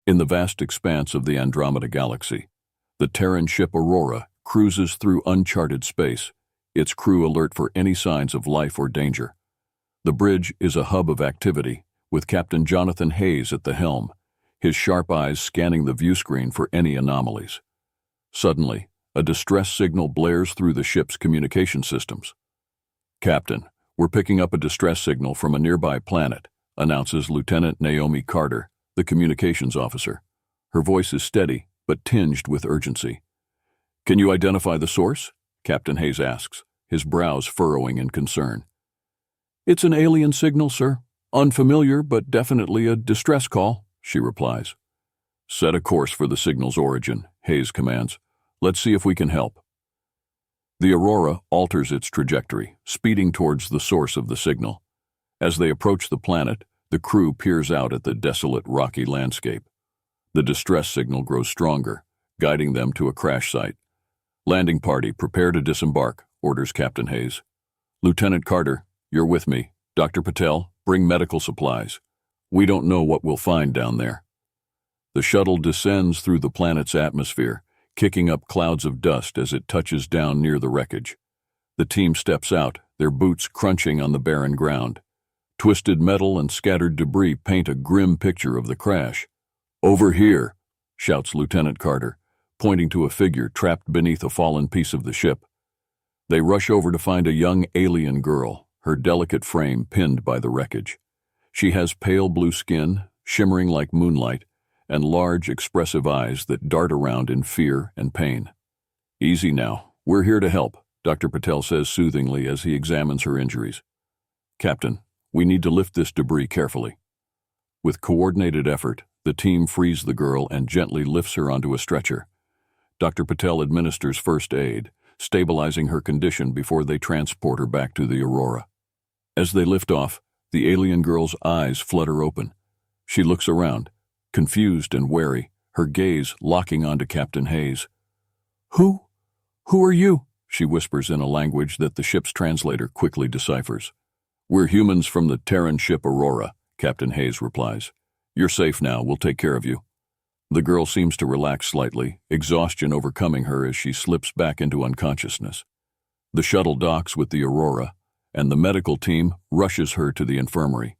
In the vast expanse of the Andromeda Galaxy, the Terran ship Aurora cruises through uncharted space, its crew alert for any signs of life or danger. The bridge is a hub of activity, with Captain Jonathan Hayes at the helm, his sharp eyes scanning the viewscreen for any anomalies. Suddenly, a distress signal blares through the ship's communication systems. "Captain, we're picking up a distress signal from a nearby planet," announces Lieutenant Naomi Carter, the communications officer. Her voice is steady, but tinged with urgency. "Can you identify the source?" Captain Hayes asks, his brows furrowing in concern. "It's an alien signal, sir. Unfamiliar, but definitely a distress call," she replies. "Set a course for the signal's origin," Hayes commands. "Let's see if we can help." The Aurora alters its trajectory, speeding towards the source of the signal. As they approach the planet, the crew peers out at the desolate, rocky landscape. The distress signal grows stronger, guiding them to a crash site. "Landing party, prepare to disembark," orders Captain Hayes. "Lieutenant Carter, you're with me. Dr. Patel, bring medical supplies. We don't know what we'll find down there." The shuttle descends through the planet's atmosphere, kicking up clouds of dust as it touches down near the wreckage. The team steps out, their boots crunching on the barren ground. Twisted metal and scattered debris paint a grim picture of the crash. "Over here," shouts Lieutenant Carter, pointing to a figure trapped beneath a fallen piece of the ship. They rush over to find a young alien girl, her delicate frame pinned by the wreckage. She has pale blue skin, shimmering like moonlight, and large, expressive eyes that dart around in fear and pain. "Easy now. We're here to help," Dr. Patel says soothingly as he examines her injuries. "Captain, we need to lift this debris carefully." With coordinated effort, the team frees the girl and gently lifts her onto a stretcher. Dr. Patel administers first aid, stabilizing her condition before they transport her back to the Aurora. As they lift off, the alien girl's eyes flutter open. She looks around, confused and wary, her gaze locking onto Captain Hayes. Who are you?" she whispers in a language that the ship's translator quickly deciphers. "We're humans from the Terran ship Aurora," Captain Hayes replies. "You're safe now, we'll take care of you." The girl seems to relax slightly, exhaustion overcoming her as she slips back into unconsciousness. The shuttle docks with the Aurora, and the medical team rushes her to the infirmary.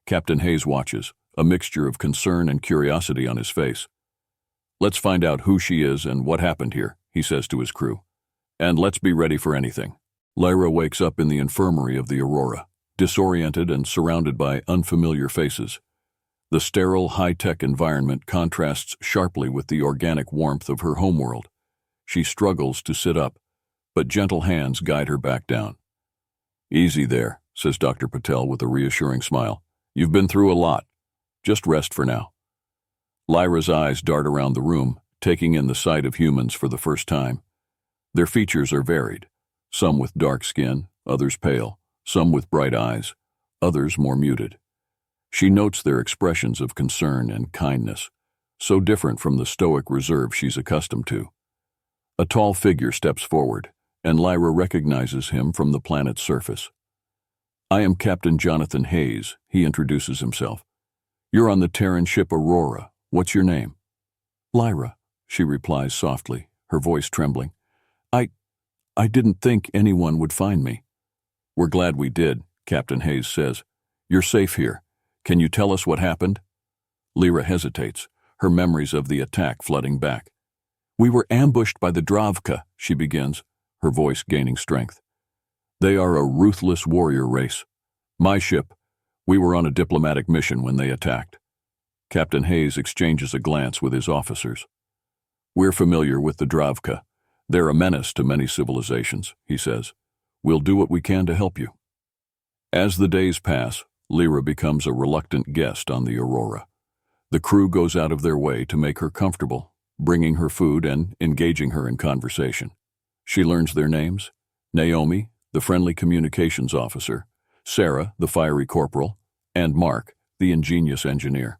Captain Hayes watches, a mixture of concern and curiosity on his face. "Let's find out who she is and what happened here," he says to his crew. "And let's be ready for anything." Lyra wakes up in the infirmary of the Aurora, disoriented and surrounded by unfamiliar faces. The sterile, high-tech environment contrasts sharply with the organic warmth of her homeworld. She struggles to sit up, but gentle hands guide her back down. "Easy there," says Dr. Patel with a reassuring smile. "You've been through a lot. Just rest for now." Lyra's eyes dart around the room, taking in the sight of humans for the first time. Their features are varied, some with dark skin, others pale, some with bright eyes, others more muted. She notes their expressions of concern and kindness, so different from the stoic reserve she's accustomed to. A tall figure steps forward, and Lyra recognizes him from the planet's surface. "I am Captain Jonathan Hayes," he introduces himself. "You're on the Terran ship Aurora. What's your name?" "Lyra," she replies softly, her voice trembling. I didn't think anyone would find me." "We're glad we did," Captain Hayes says. "You're safe here. Can you tell us what happened?" Lyra hesitates, her memories of the attack flooding back. "We were ambushed by the Dravka," she begins, her voice gaining strength. "They are a ruthless warrior race. My ship, we were on a diplomatic mission when they attacked." Captain Hayes exchanges a glance with his officers. "We're familiar with the Dravka. They're a menace to many civilizations," he says. "We'll do what we can to help you." As the days pass, Lyra becomes a reluctant guest on the Aurora. The crew goes out of their way to make her comfortable, bringing her food and engaging her in conversation. She learns their names: Naomi, the friendly communications officer, Sarah, the fiery corporal, and Mark, the ingenious engineer.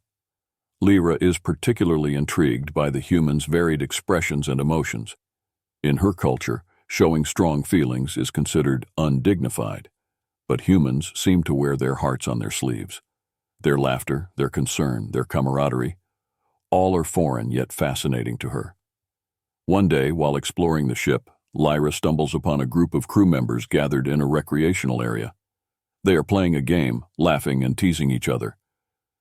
Lyra is particularly intrigued by the humans' varied expressions and emotions. In her culture, showing strong feelings is considered undignified, but humans seem to wear their hearts on their sleeves. Their laughter, their concern, their camaraderie, All are foreign yet fascinating to her. One day, while exploring the ship, Lyra stumbles upon a group of crew members gathered in a recreational area. They are playing a game, laughing and teasing each other.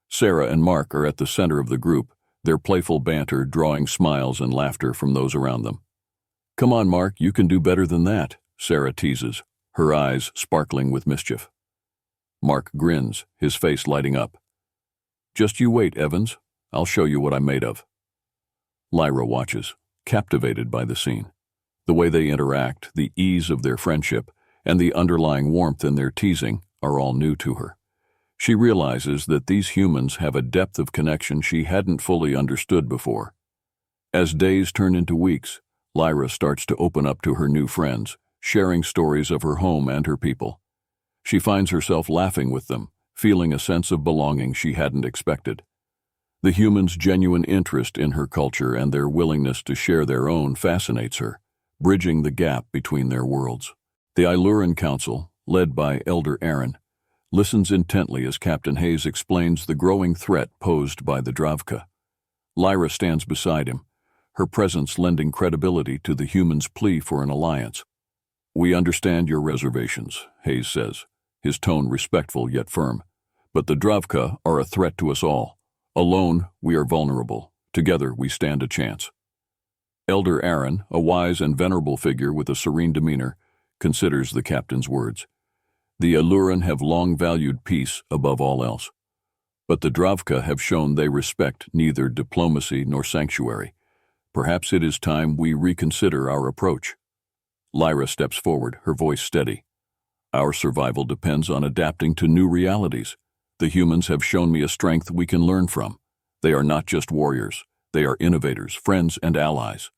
Sarah and Mark are at the center of the group, their playful banter drawing smiles and laughter from those around them. "Come on, Mark, you can do better than that," Sarah teases, her eyes sparkling with mischief. Mark grins, his face lighting up. "Just you wait, Evans. I'll show you what I'm made of." Lyra watches, captivated by the scene. The way they interact, the ease of their friendship, and the underlying warmth in their teasing are all new to her. She realizes that these humans have a depth of connection she hadn't fully understood before. As days turn into weeks, Lyra starts to open up to her new friends, sharing stories of her home and her people. She finds herself laughing with them, feeling a sense of belonging she hadn't expected. The humans' genuine interest in her culture and their willingness to share their own fascinates her, bridging the gap between their worlds. The Iluran Council, led by Elder Aaron, listens intently as Captain Hayes explains the growing threat posed by the Dravka. Lyra stands beside him, her presence lending credibility to the humans' plea for an alliance. "We understand your reservations," Hayes says, his tone respectful yet firm. "But the Dravka are a threat to us all. Alone, we are vulnerable. Together, we stand a chance." Elder Aaron, a wise and venerable figure with a serene demeanor, considers the captain's words. "The Iluran have long valued peace above all else. But the Dravka have shown they respect neither diplomacy nor sanctuary. Perhaps it is time we reconsider our approach." Lyra steps forward, her voice steady. "Our survival depends on adapting to new realities. The humans have shown me a strength we can learn from. They are not just warriors. They are innovators, friends, and allies."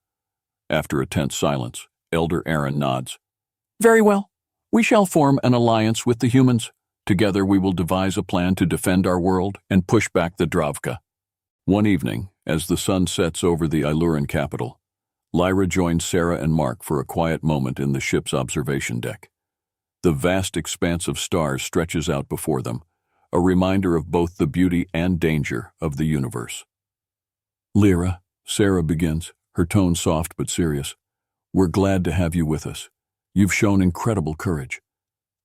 After a tense silence, Elder Aaron nods. "Very well. We shall form an alliance with the humans. Together we will devise a plan to defend our world and push back the Dravka." One evening, as the sun sets over the Iluran capital, Lyra joins Sarah and Mark for a quiet moment in the ship's observation deck. The vast expanse of stars stretches out before them, a reminder of both the beauty and danger of the universe. "Lyra," Sarah begins, her tone soft but serious, "we're glad to have you with us. You've shown incredible courage."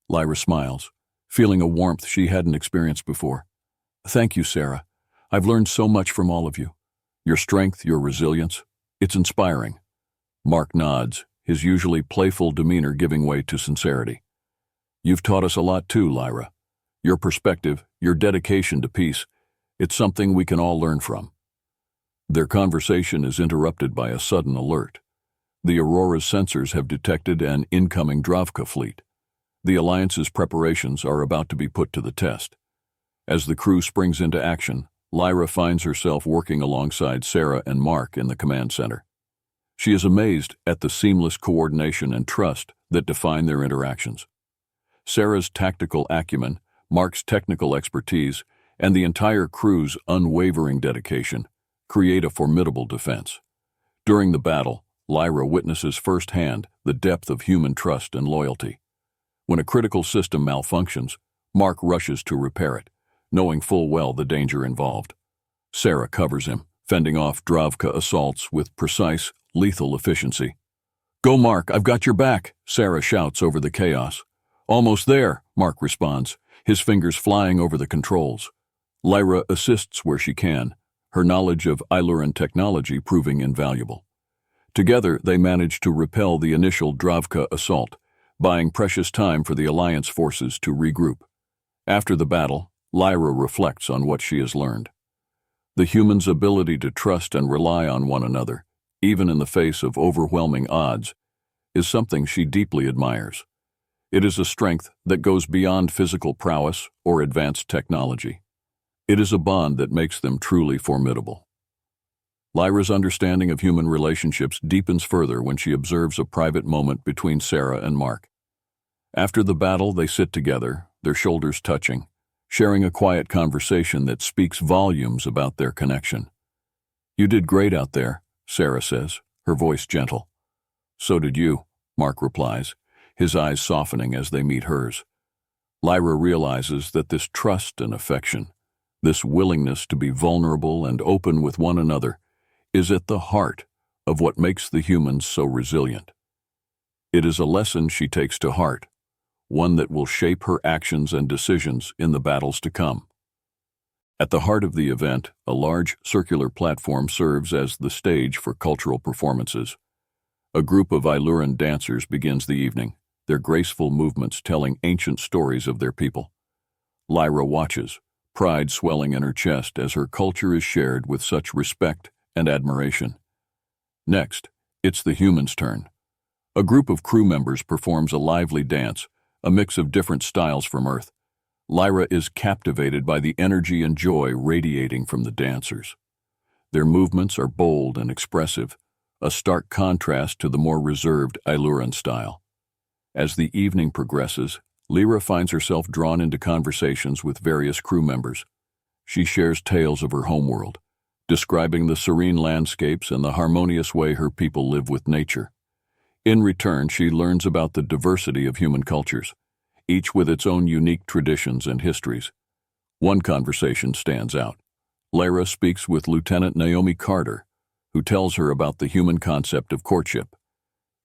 Lyra smiles, feeling a warmth she hadn't experienced before. "Thank you, Sarah. I've learned so much from all of you. Your strength, your resilience, it's inspiring." Mark nods, his usually playful demeanor giving way to sincerity. "You've taught us a lot too, Lyra. Your perspective, your dedication to peace, it's something we can all learn from." Their conversation is interrupted by a sudden alert. The Aurora's sensors have detected an incoming Dravka fleet. The Alliance's preparations are about to be put to the test. As the crew springs into action, Lyra finds herself working alongside Sarah and Mark in the command center. She is amazed at the seamless coordination and trust that define their interactions. Sarah's tactical acumen, Mark's technical expertise, and the entire crew's unwavering dedication create a formidable defense. During the battle, Lyra witnesses firsthand the depth of human trust and loyalty. When a critical system malfunctions, Mark rushes to repair it, knowing full well the danger involved. Sarah covers him, fending off Dravka assaults with precise, lethal efficiency. "Go, Mark, I've got your back," Sarah shouts over the chaos. "Almost there," Mark responds, his fingers flying over the controls. Lyra assists where she can, her knowledge of Iluran technology proving invaluable. Together, they manage to repel the initial Dravka assault, buying precious time for the Alliance forces to regroup. After the battle, Lyra reflects on what she has learned. The humans' ability to trust and rely on one another, even in the face of overwhelming odds, is something she deeply admires. It is a strength that goes beyond physical prowess or advanced technology. It is a bond that makes them truly formidable. Lyra's understanding of human relationships deepens further when she observes a private moment between Sarah and Mark. After the battle, they sit together, their shoulders touching, sharing a quiet conversation that speaks volumes about their connection. "You did great out there," Sarah says, her voice gentle. "So did you," Mark replies, his eyes softening as they meet hers. Lyra realizes that this trust and affection, This willingness to be vulnerable and open with one another is at the heart of what makes the humans so resilient. It is a lesson she takes to heart, one that will shape her actions and decisions in the battles to come. At the heart of the event, a large circular platform serves as the stage for cultural performances. A group of Iluran dancers begins the evening, their graceful movements telling ancient stories of their people. Lyra watches, pride swelling in her chest as her culture is shared with such respect and admiration. Next, it's the humans' turn. A group of crew members performs a lively dance, a mix of different styles from Earth. Lyra is captivated by the energy and joy radiating from the dancers. Their movements are bold and expressive, a stark contrast to the more reserved Iluran style. As the evening progresses, Lyra finds herself drawn into conversations with various crew members. She shares tales of her homeworld, describing the serene landscapes and the harmonious way her people live with nature. In return, she learns about the diversity of human cultures, each with its own unique traditions and histories. One conversation stands out. Lyra speaks with Lieutenant Naomi Carter, who tells her about the human concept of courtship.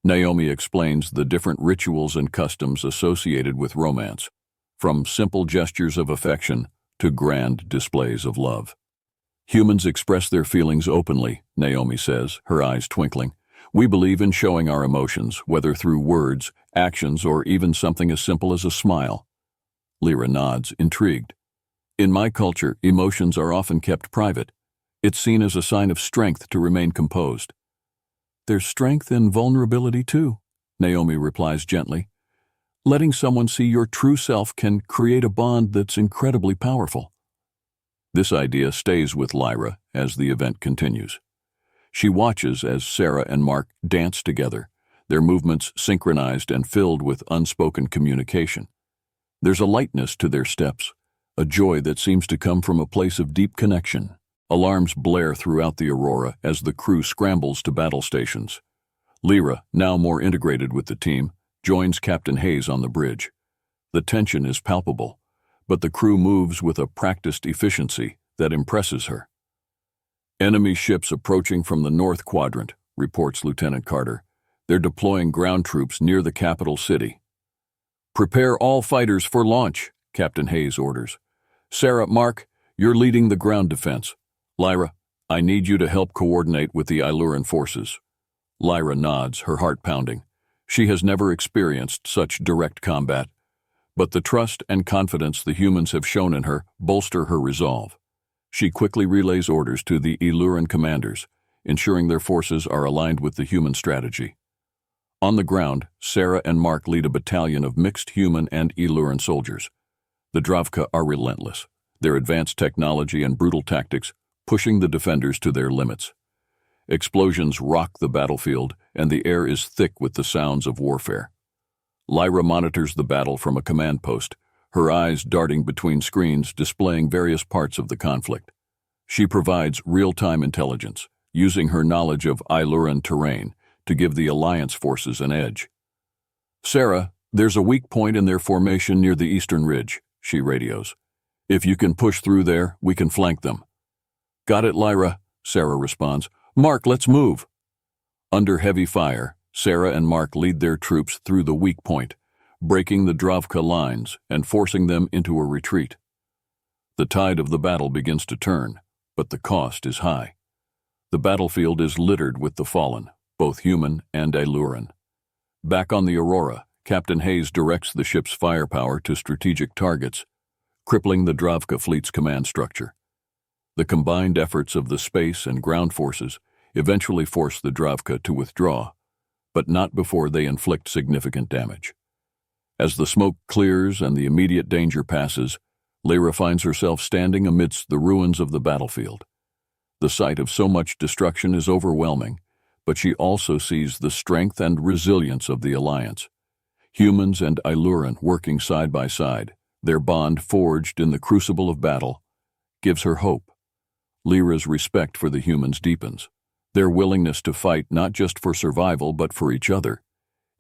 Naomi explains the different rituals and customs associated with romance, from simple gestures of affection to grand displays of love. Humans express their feelings openly, Naomi says, her eyes twinkling. We believe in showing our emotions, whether through words, actions, or even something as simple as a smile. Lyra nods, intrigued. In my culture, emotions are often kept private. It's seen as a sign of strength to remain composed. There's strength in vulnerability too, Naomi replies gently. Letting someone see your true self can create a bond that's incredibly powerful. This idea stays with Lyra as the event continues. She watches as Sarah and Mark dance together, their movements synchronized and filled with unspoken communication. There's a lightness to their steps, a joy that seems to come from a place of deep connection. Alarms blare throughout the Aurora as the crew scrambles to battle stations. Lyra, now more integrated with the team, joins Captain Hayes on the bridge. The tension is palpable, but the crew moves with a practiced efficiency that impresses her. Enemy ships approaching from the North Quadrant, reports Lieutenant Carter. They're deploying ground troops near the capital city. Prepare all fighters for launch, Captain Hayes orders. Sarah, Mark, you're leading the ground defense. Lyra, I need you to help coordinate with the Iluran forces. Lyra nods, her heart pounding. She has never experienced such direct combat, but the trust and confidence the humans have shown in her bolster her resolve. She quickly relays orders to the Iluran commanders, ensuring their forces are aligned with the human strategy. On the ground, Sarah and Mark lead a battalion of mixed human and Iluran soldiers. The Dravka are relentless, their advanced technology and brutal tactics pushing the defenders to their limits. Explosions rock the battlefield, and the air is thick with the sounds of warfare. Lyra monitors the battle from a command post, her eyes darting between screens displaying various parts of the conflict. She provides real-time intelligence, using her knowledge of Iluran terrain to give the Alliance forces an edge. Sarah, there's a weak point in their formation near the eastern ridge, she radios. If you can push through there, we can flank them. Got it, Lyra, Sarah responds. Mark, let's move. Under heavy fire, Sarah and Mark lead their troops through the weak point, breaking the Dravka lines and forcing them into a retreat. The tide of the battle begins to turn, but the cost is high. The battlefield is littered with the fallen, both human and Iluran. Back on the Aurora, Captain Hayes directs the ship's firepower to strategic targets, crippling the Dravka fleet's command structure. The combined efforts of the space and ground forces eventually force the Dravka to withdraw, but not before they inflict significant damage. As the smoke clears and the immediate danger passes, Lyra finds herself standing amidst the ruins of the battlefield. The sight of so much destruction is overwhelming, but she also sees the strength and resilience of the Alliance. Humans and Iluran working side by side, their bond forged in the crucible of battle, gives her hope. Lyra's respect for the humans deepens. Their willingness to fight not just for survival but for each other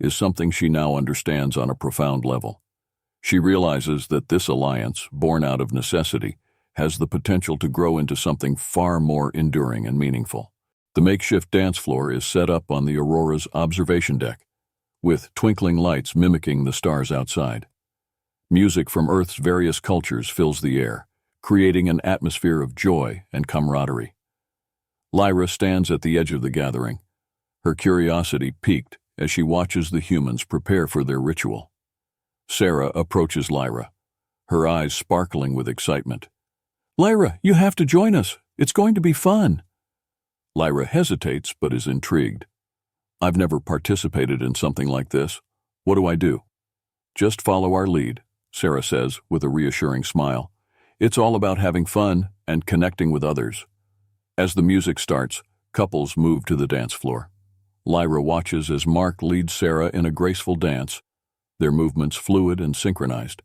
is something she now understands on a profound level. She realizes that this alliance, born out of necessity, has the potential to grow into something far more enduring and meaningful. The makeshift dance floor is set up on the Aurora's observation deck, with twinkling lights mimicking the stars outside. Music from Earth's various cultures fills the air, creating an atmosphere of joy and camaraderie. Lyra stands at the edge of the gathering, her curiosity piqued as she watches the humans prepare for their ritual. Sarah approaches Lyra, her eyes sparkling with excitement. "Lyra, you have to join us. It's going to be fun." Lyra hesitates but is intrigued. "I've never participated in something like this. What do I do?" "Just follow our lead," Sarah says with a reassuring smile. "It's all about having fun and connecting with others." As the music starts, couples move to the dance floor. Lyra watches as Mark leads Sarah in a graceful dance, their movements fluid and synchronized.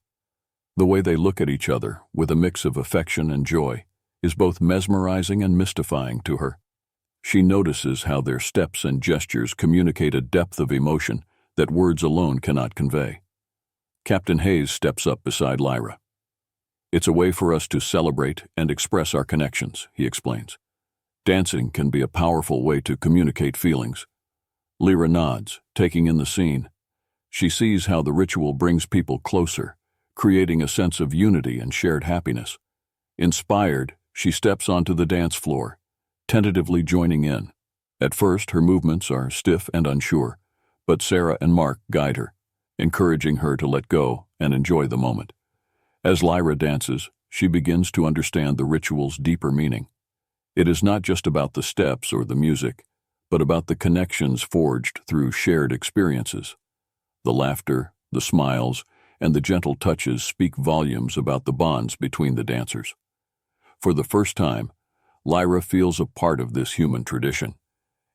The way they look at each other, with a mix of affection and joy, is both mesmerizing and mystifying to her. She notices how their steps and gestures communicate a depth of emotion that words alone cannot convey. Captain Hayes steps up beside Lyra. "It's a way for us to celebrate and express our connections," he explains. "Dancing can be a powerful way to communicate feelings." Lyra nods, taking in the scene. She sees how the ritual brings people closer, creating a sense of unity and shared happiness. Inspired, she steps onto the dance floor, tentatively joining in. At first, her movements are stiff and unsure, but Sarah and Mark guide her, encouraging her to let go and enjoy the moment. As Lyra dances, she begins to understand the ritual's deeper meaning. It is not just about the steps or the music, but about the connections forged through shared experiences. The laughter, the smiles, and the gentle touches speak volumes about the bonds between the dancers. For the first time, Lyra feels a part of this human tradition,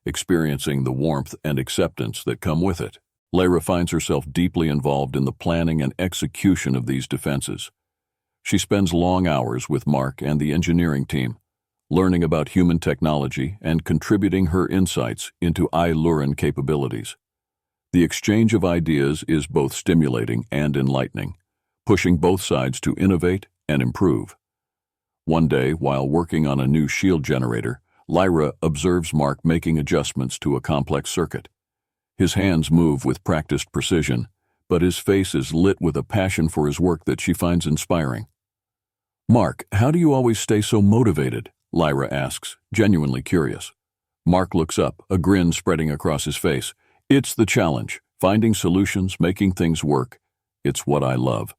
experiencing the warmth and acceptance that come with it. Lyra finds herself deeply involved in the planning and execution of these defenses. She spends long hours with Mark and the engineering team, learning about human technology and contributing her insights into Lyran capabilities. The exchange of ideas is both stimulating and enlightening, pushing both sides to innovate and improve. One day, while working on a new shield generator, Lyra observes Mark making adjustments to a complex circuit. His hands move with practiced precision, but his face is lit with a passion for his work that she finds inspiring. "Mark, how do you always stay so motivated?" Lyra asks, genuinely curious. Mark looks up, a grin spreading across his face. "It's the challenge, finding solutions, making things work. It's what I love.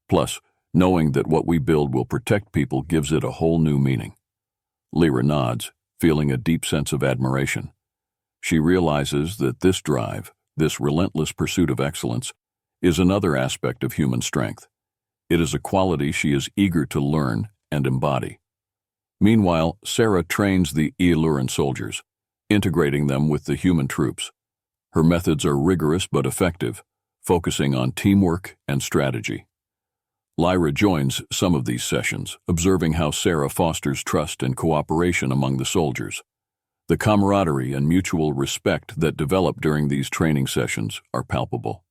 Plus, knowing that what we build will protect people gives it a whole new meaning." Lyra nods, feeling a deep sense of admiration. She realizes that this drive, this relentless pursuit of excellence, is another aspect of human strength. It is a quality she is eager to learn and embody. Meanwhile, Sarah trains the Lyran soldiers, integrating them with the human troops. Her methods are rigorous but effective, focusing on teamwork and strategy. Lyra joins some of these sessions, observing how Sarah fosters trust and cooperation among the soldiers. The camaraderie and mutual respect that develop during these training sessions are palpable.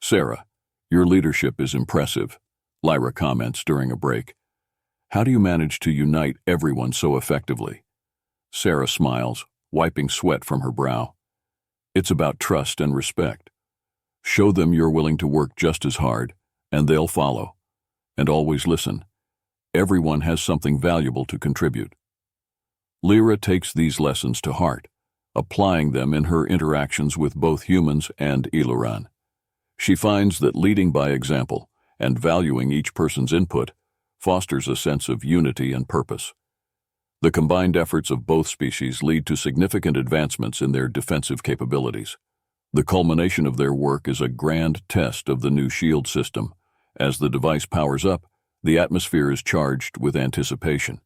"Sarah, your leadership is impressive," Lyra comments during a break. "How do you manage to unite everyone so effectively?" Sarah smiles, wiping sweat from her brow. "It's about trust and respect. Show them you're willing to work just as hard, and they'll follow. And always listen. Everyone has something valuable to contribute." Lyra takes these lessons to heart, applying them in her interactions with both humans and Lyran. She finds that leading by example and valuing each person's input fosters a sense of unity and purpose. The combined efforts of both species lead to significant advancements in their defensive capabilities. The culmination of their work is a grand test of the new shield system. As the device powers up, the atmosphere is charged with anticipation.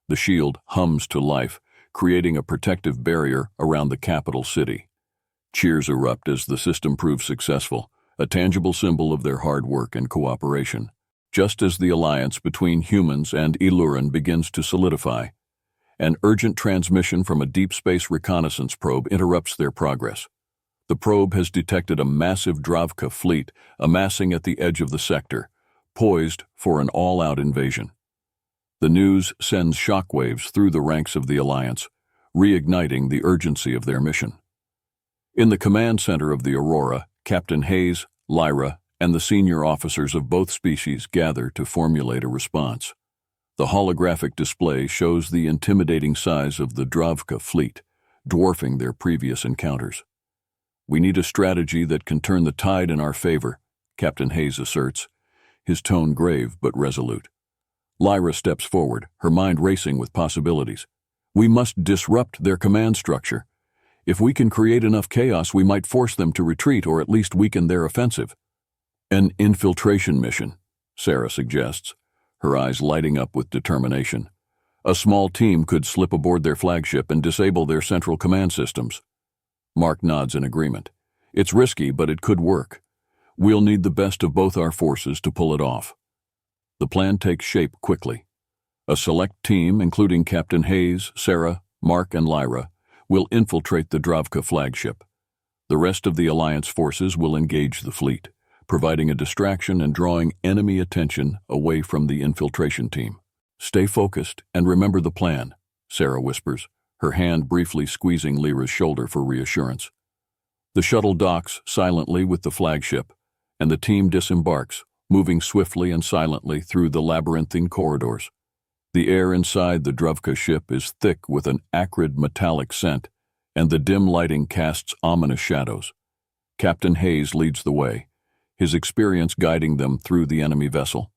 The shield hums to life, creating a protective barrier around the capital city. Cheers erupt as the system proves successful, a tangible symbol of their hard work and cooperation. Just as the alliance between humans and Lyran begins to solidify, an urgent transmission from a deep space reconnaissance probe interrupts their progress. The probe has detected a massive Dravka fleet amassing at the edge of the sector, poised for an all-out invasion. The news sends shockwaves through the ranks of the Alliance, reigniting the urgency of their mission. In the command center of the Aurora, Captain Hayes, Lyra, and the senior officers of both species gather to formulate a response. The holographic display shows the intimidating size of the Dravka fleet, dwarfing their previous encounters. "We need a strategy that can turn the tide in our favor," Captain Hayes asserts, his tone grave but resolute. Lyra steps forward, her mind racing with possibilities. "We must disrupt their command structure. If we can create enough chaos, we might force them to retreat or at least weaken their offensive." "An infiltration mission," Sarah suggests, her eyes lighting up with determination. "A small team could slip aboard their flagship and disable their central command systems." Mark nods in agreement. "It's risky, but it could work. We'll need the best of both our forces to pull it off." The plan takes shape quickly. A select team, including Captain Hayes, Sarah, Mark, and Lyra, will infiltrate the Dravka flagship. The rest of the Alliance forces will engage the fleet, providing a distraction and drawing enemy attention away from the infiltration team. "Stay focused and remember the plan," Sarah whispers, her hand briefly squeezing Lyra's shoulder for reassurance. The shuttle docks silently with the flagship, and the team disembarks, moving swiftly and silently through the labyrinthine corridors. The air inside the Dravka ship is thick with an acrid metallic scent, and the dim lighting casts ominous shadows. Captain Hayes leads the way, his experience guiding them through the enemy vessel.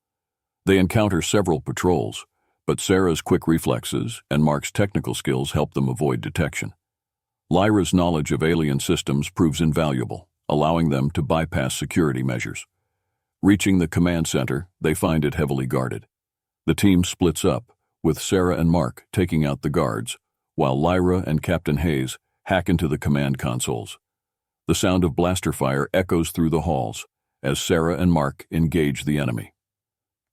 They encounter several patrols, but Sarah's quick reflexes and Mark's technical skills help them avoid detection. Lyra's knowledge of alien systems proves invaluable, allowing them to bypass security measures. Reaching the command center, they find it heavily guarded. The team splits up, with Sarah and Mark taking out the guards, while Lyra and Captain Hayes hack into the command consoles. The sound of blaster fire echoes through the halls as Sarah and Mark engage the enemy.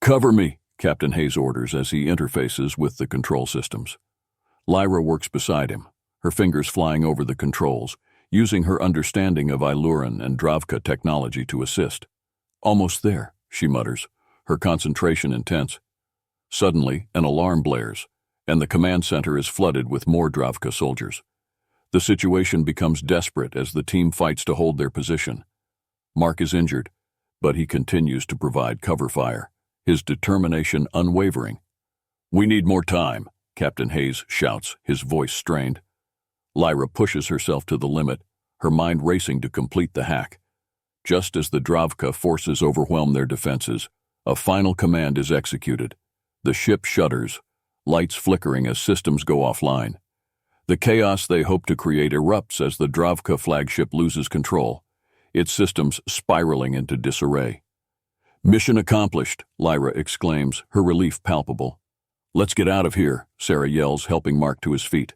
"Cover me," Captain Hayes orders as he interfaces with the control systems. Lyra works beside him, her fingers flying over the controls, using her understanding of Iluran and Dravka technology to assist. "Almost there," she mutters, her concentration intense. Suddenly, an alarm blares, and the command center is flooded with more Dravka soldiers. The situation becomes desperate as the team fights to hold their position. Mark is injured, but he continues to provide cover fire, his determination unwavering. "We need more time," Captain Hayes shouts, his voice strained. Lyra pushes herself to the limit, her mind racing to complete the hack. Just as the Dravka forces overwhelm their defenses, a final command is executed. The ship shudders, lights flickering as systems go offline. The chaos they hope to create erupts as the Dravka flagship loses control, its systems spiraling into disarray. "Mission accomplished," Lyra exclaims, her relief palpable. "Let's get out of here," Sarah yells, helping Mark to his feet.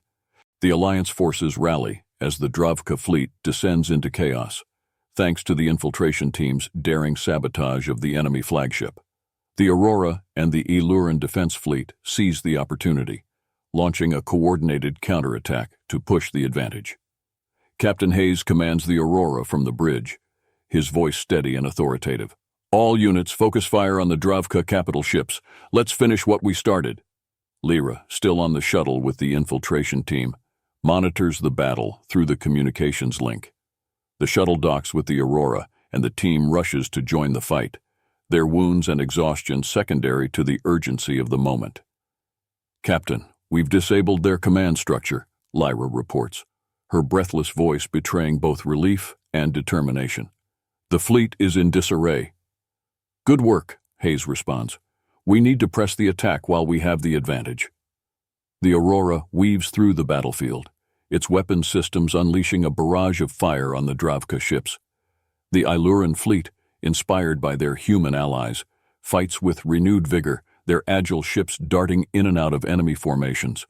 The Alliance forces rally as the Dravka fleet descends into chaos, thanks to the infiltration team's daring sabotage of the enemy flagship. The Aurora and the Iluran defense fleet seize the opportunity, launching a coordinated counterattack to push the advantage. Captain Hayes commands the Aurora from the bridge, his voice steady and authoritative. "All units focus fire on the Dravka capital ships. Let's finish what we started." Lyra, still on the shuttle with the infiltration team, monitors the battle through the communications link. The shuttle docks with the Aurora, and the team rushes to join the fight, their wounds and exhaustion secondary to the urgency of the moment. "Captain, we've disabled their command structure," Lyra reports, her breathless voice betraying both relief and determination. "The fleet is in disarray." "Good work," Hayes responds. "We need to press the attack while we have the advantage." The Aurora weaves through the battlefield, its weapon systems unleashing a barrage of fire on the Dravka ships. The Iluran fleet, inspired by their human allies, fights with renewed vigor, their agile ships darting in and out of enemy formations.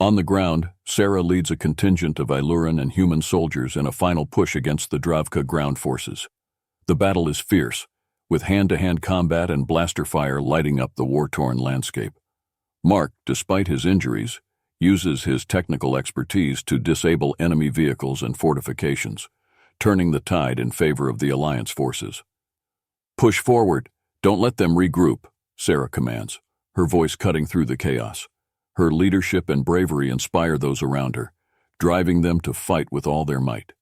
On the ground, Sarah leads a contingent of Iluran and human soldiers in a final push against the Dravka ground forces. The battle is fierce, with hand-to-hand combat and blaster fire lighting up the war-torn landscape. Mark, despite his injuries, uses his technical expertise to disable enemy vehicles and fortifications, turning the tide in favor of the Alliance forces. "Push forward. Don't let them regroup," Sarah commands, her voice cutting through the chaos. Her leadership and bravery inspire those around her, driving them to fight with all their might.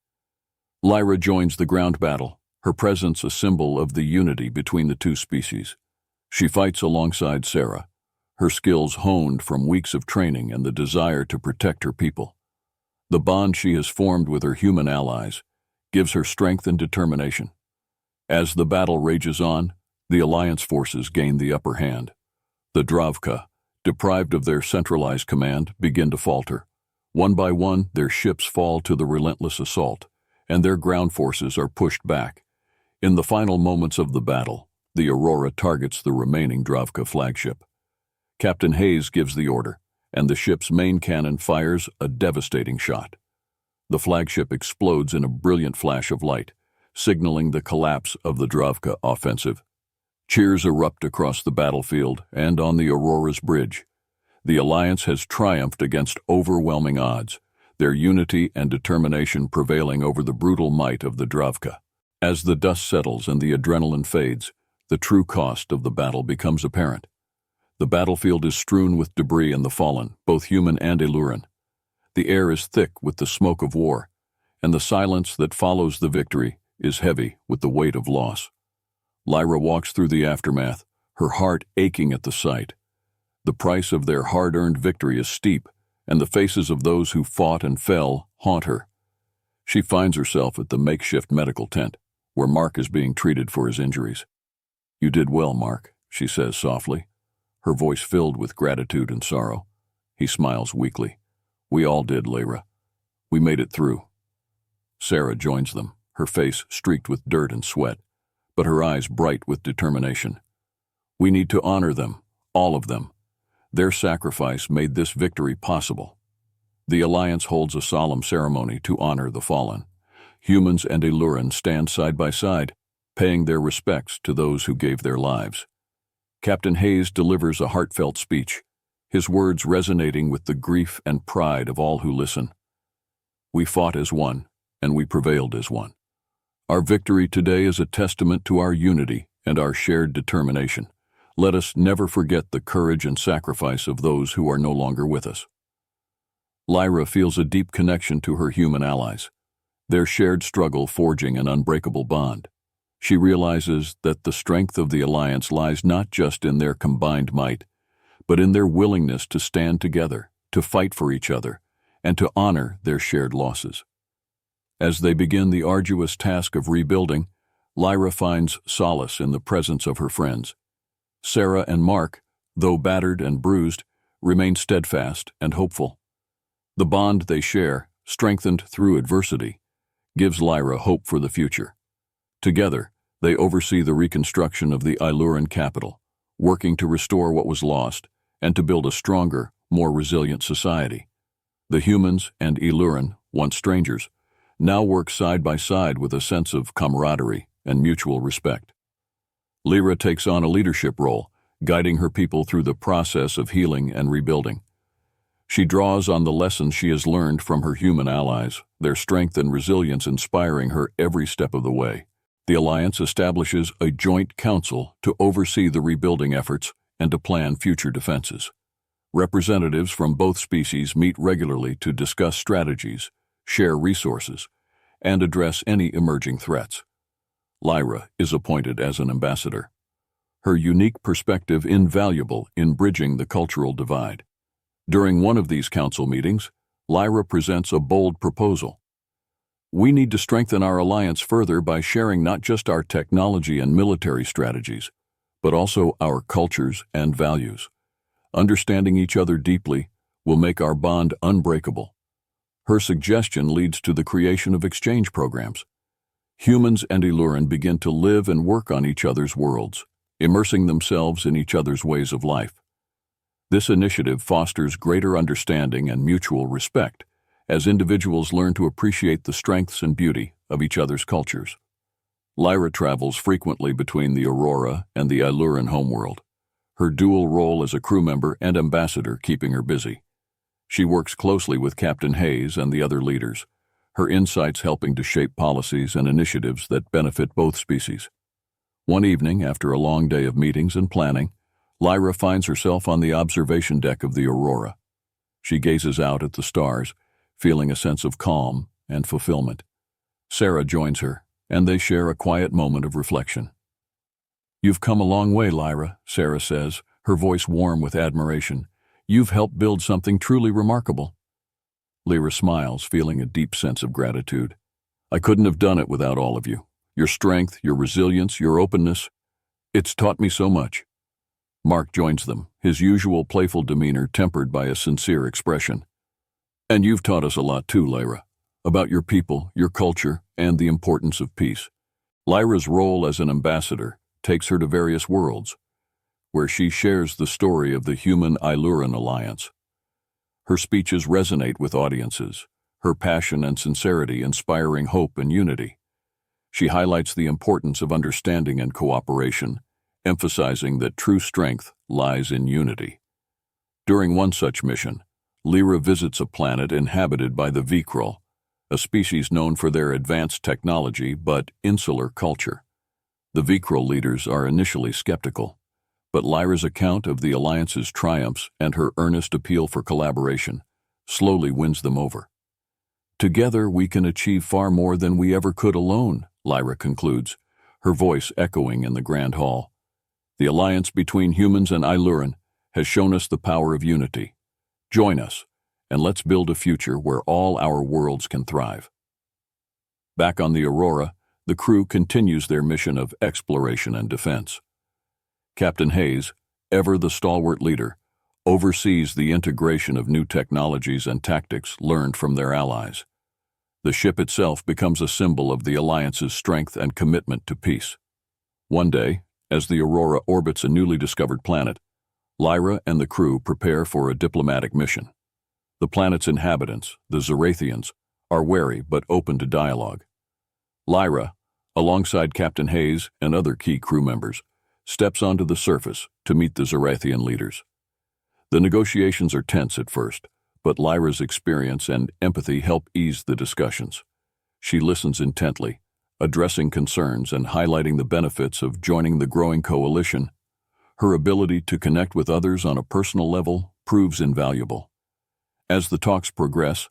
Lyra joins the ground battle, her presence a symbol of the unity between the two species. She fights alongside Sarah, her skills honed from weeks of training and the desire to protect her people. The bond she has formed with her human allies gives her strength and determination. As the battle rages on, the Alliance forces gain the upper hand. The Dravka, deprived of their centralized command, begin to falter. One by one, their ships fall to the relentless assault, and their ground forces are pushed back. In the final moments of the battle, the Aurora targets the remaining Dravka flagship. Captain Hayes gives the order, and the ship's main cannon fires a devastating shot. The flagship explodes in a brilliant flash of light, signaling the collapse of the Dravka offensive. Cheers erupt across the battlefield and on the Aurora's bridge. The Alliance has triumphed against overwhelming odds, their unity and determination prevailing over the brutal might of the Dravka. As the dust settles and the adrenaline fades, the true cost of the battle becomes apparent. The battlefield is strewn with debris and the fallen, both human and Illuran. The air is thick with the smoke of war, and the silence that follows the victory is heavy with the weight of loss. Lyra walks through the aftermath, her heart aching at the sight. The price of their hard-earned victory is steep, and the faces of those who fought and fell haunt her. She finds herself at the makeshift medical tent, where Mark is being treated for his injuries. "You did well, Mark," she says softly, her voice filled with gratitude and sorrow. He smiles weakly. "We all did, Lyra. We made it through." Sarah joins them, her face streaked with dirt and sweat, but her eyes bright with determination. "We need to honor them, all of them. Their sacrifice made this victory possible." The Alliance holds a solemn ceremony to honor the fallen. Humans and Illuran stand side by side, paying their respects to those who gave their lives. Captain Hayes delivers a heartfelt speech, his words resonating with the grief and pride of all who listen. "We fought as one, and we prevailed as one. Our victory today is a testament to our unity and our shared determination. Let us never forget the courage and sacrifice of those who are no longer with us." Lyra feels a deep connection to her human allies, their shared struggle forging an unbreakable bond. She realizes that the strength of the Alliance lies not just in their combined might, but in their willingness to stand together, to fight for each other, and to honor their shared losses. As they begin the arduous task of rebuilding, Lyra finds solace in the presence of her friends. Sarah and Mark, though battered and bruised, remain steadfast and hopeful. The bond they share, strengthened through adversity, gives Lyra hope for the future. Together, they oversee the reconstruction of the Illuran capital, working to restore what was lost and to build a stronger, more resilient society. The humans and Illuran, once strangers, now work side by side with a sense of camaraderie and mutual respect. Lyra takes on a leadership role, guiding her people through the process of healing and rebuilding. She draws on the lessons she has learned from her human allies, their strength and resilience inspiring her every step of the way. The Alliance establishes a joint council to oversee the rebuilding efforts and to plan future defenses. Representatives from both species meet regularly to discuss strategies, share resources, and address any emerging threats. Lyra is appointed as an ambassador, her unique perspective invaluable in bridging the cultural divide. During one of these council meetings, Lyra presents a bold proposal. "We need to strengthen our alliance further by sharing not just our technology and military strategies, but also our cultures and values. Understanding each other deeply will make our bond unbreakable." Her suggestion leads to the creation of exchange programs. Humans and Illuran begin to live and work on each other's worlds, immersing themselves in each other's ways of life. This initiative fosters greater understanding and mutual respect, as individuals learn to appreciate the strengths and beauty of each other's cultures. Lyra travels frequently between the Aurora and the Illuran homeworld, her dual role as a crew member and ambassador keeping her busy. She works closely with Captain Hayes and the other leaders, her insights helping to shape policies and initiatives that benefit both species. One evening, after a long day of meetings and planning, Lyra finds herself on the observation deck of the Aurora. She gazes out at the stars, feeling a sense of calm and fulfillment. Sarah joins her, and they share a quiet moment of reflection. "You've come a long way, Lyra," Sarah says, her voice warm with admiration. "You've helped build something truly remarkable." Lyra smiles, feeling a deep sense of gratitude. "I couldn't have done it without all of you. Your strength, your resilience, your openness. It's taught me so much." Mark joins them, his usual playful demeanor tempered by a sincere expression. "And you've taught us a lot too, Lyra, about your people, your culture, and the importance of peace." Lyra's role as an ambassador takes her to various worlds, where she shares the story of the human-Iluran alliance. Her speeches resonate with audiences, her passion and sincerity inspiring hope and unity. She highlights the importance of understanding and cooperation, emphasizing that true strength lies in unity. During one such mission, Lyra visits a planet inhabited by the Vikrul, a species known for their advanced technology but insular culture. The Vikrul leaders are initially skeptical, but Lyra's account of the Alliance's triumphs and her earnest appeal for collaboration slowly wins them over. "Together we can achieve far more than we ever could alone," Lyra concludes, her voice echoing in the Grand Hall. "The alliance between humans and Iluran has shown us the power of unity. Join us, and let's build a future where all our worlds can thrive." Back on the Aurora, the crew continues their mission of exploration and defense. Captain Hayes, ever the stalwart leader, oversees the integration of new technologies and tactics learned from their allies. The ship itself becomes a symbol of the Alliance's strength and commitment to peace. One day, as the Aurora orbits a newly discovered planet, Lyra and the crew prepare for a diplomatic mission. The planet's inhabitants, the Zarathians, are wary but open to dialogue. Lyra, alongside Captain Hayes and other key crew members, steps onto the surface to meet the Zarathian leaders. The negotiations are tense at first, but Lyra's experience and empathy help ease the discussions. She listens intently, addressing concerns and highlighting the benefits of joining the growing coalition. Her ability to connect with others on a personal level proves invaluable. As the talks progress,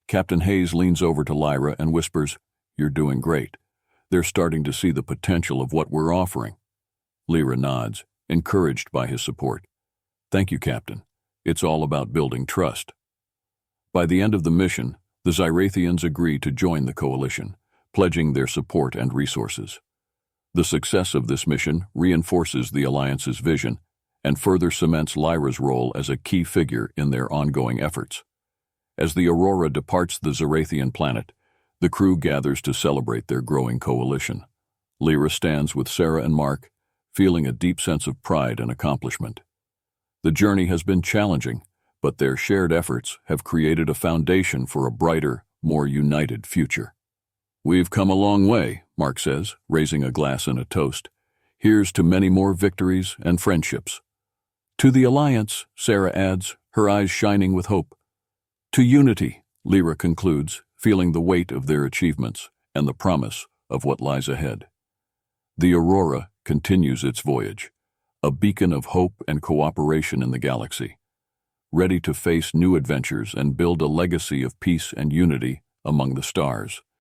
Captain Hayes leans over to Lyra and whispers, "You're doing great. They're starting to see the potential of what we're offering." Lyra nods, encouraged by his support. "Thank you, Captain. It's all about building trust." By the end of the mission, the Zarathians agree to join the coalition, pledging their support and resources. The success of this mission reinforces the Alliance's vision and further cements Lyra's role as a key figure in their ongoing efforts. As the Aurora departs the Zarathian planet, the crew gathers to celebrate their growing coalition. Lyra stands with Sarah and Mark, feeling a deep sense of pride and accomplishment. The journey has been challenging, but their shared efforts have created a foundation for a brighter, more united future. "We've come a long way," Mark says, raising a glass in a toast. "Here's to many more victories and friendships." "To the Alliance," Sarah adds, her eyes shining with hope. "To unity," Lyra concludes, feeling the weight of their achievements and the promise of what lies ahead. The Aurora continues its voyage, a beacon of hope and cooperation in the galaxy, ready to face new adventures and build a legacy of peace and unity among the stars.